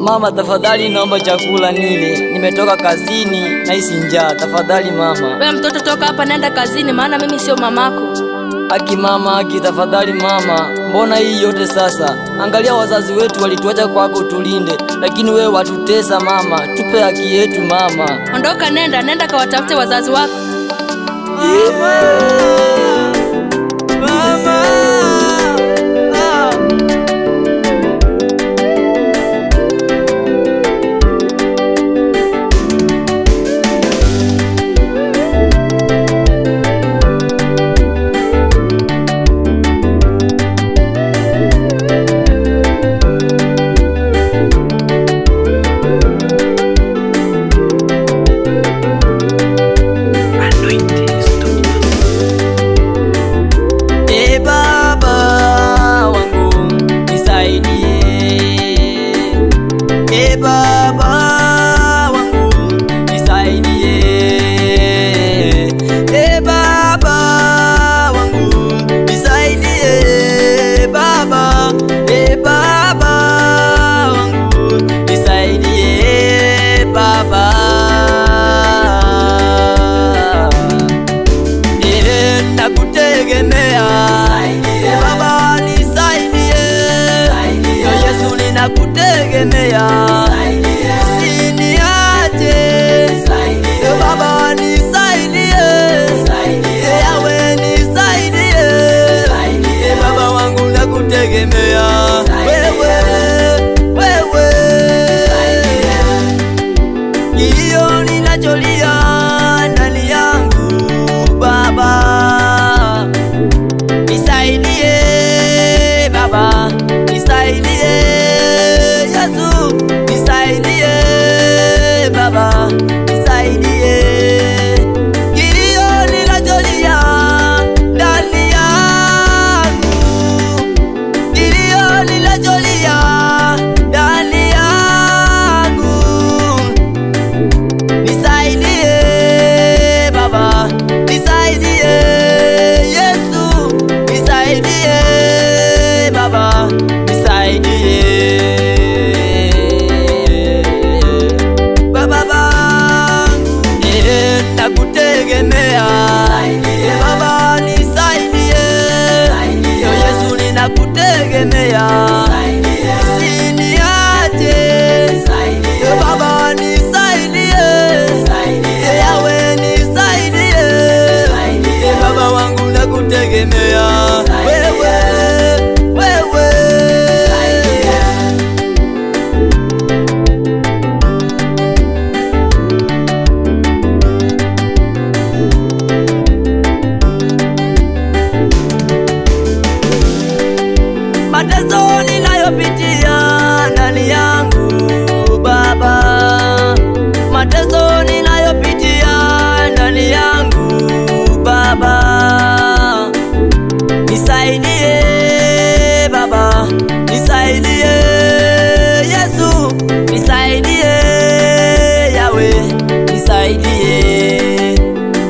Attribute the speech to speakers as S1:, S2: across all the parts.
S1: Mama tafadhali, naomba chakula nile, nimetoka kazini na hisi njaa. Tafadhali mama.
S2: Wewe mtoto, toka hapa nenda kazini, maana mimi sio mamako.
S1: Haki mama, haki tafadhali mama. Mbona hii yote sasa? Angalia wazazi wetu walituacha kwako tulinde, lakini wewe watutesa mama. Tupe haki yetu mama.
S2: Ondoka, nenda kawatafute wazazi wako.
S1: Nakutegemea, usiniache Baba, nisaidie, Yawe nisaidie, Baba wangu nakutegemea wewe, hiyo ninacholia ndani yangu Baba, nisaidie Baba, nisaidie nisaidie Baba, nisaidie. Kilio ninacholia ndani yangu, kilio ninacholia ndani yangu, nisaidie Baba, nisaidie Yesu, nisaidie Baba, nisaidie. Nakutegemea Baba, nisaidie, Yesu ninakutegemea, usiniache Baba, nisaidie, Yawe nisaidie, Baba wangu nakutegemea wewe. Mateso ninayopitia ndani yangu Baba, mateso ninayopitia ndani yangu Baba, nisaidie Baba, nisaidie Yesu, nisaidie Yawe, nisaidie.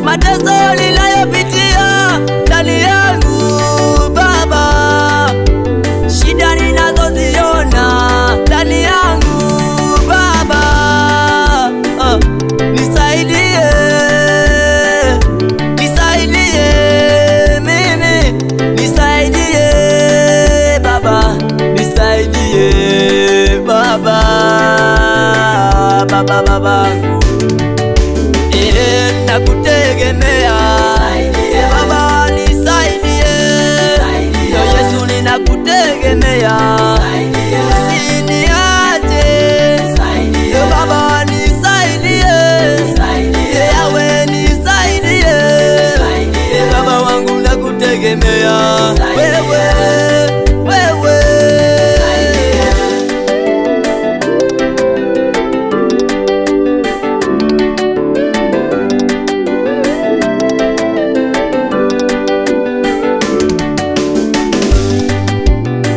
S1: Mateso ninayopitia ndani yangu Baba, shida ninazoziona ndani yangu Baba, nisaidie, nisaidie mimi, nisaidie Baba, nisaidie Baba, babangu, nakutegemea Baba, nisaidie, Yesu ninakutegemea, usiniache Baba, nisaidie, Yawe nisaidie, Baba wangu nakutegemea wewe.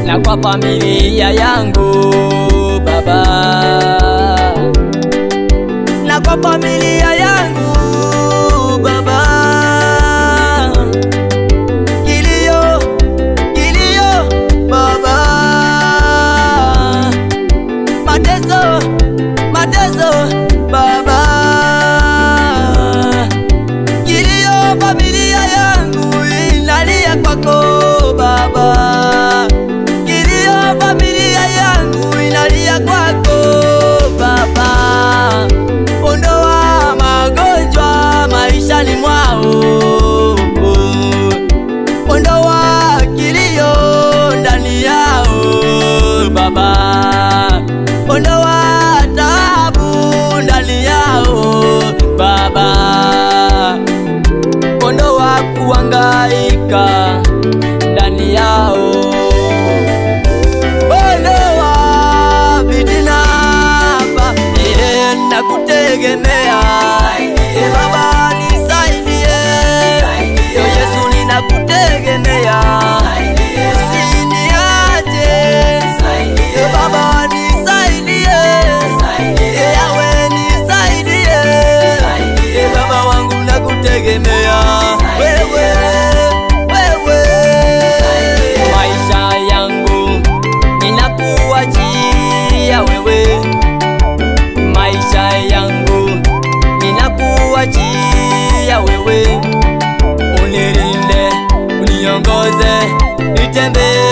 S1: Na kwa familia yangu Baba, na kwa familia yangu Baba, kilio Baba, mateso jembe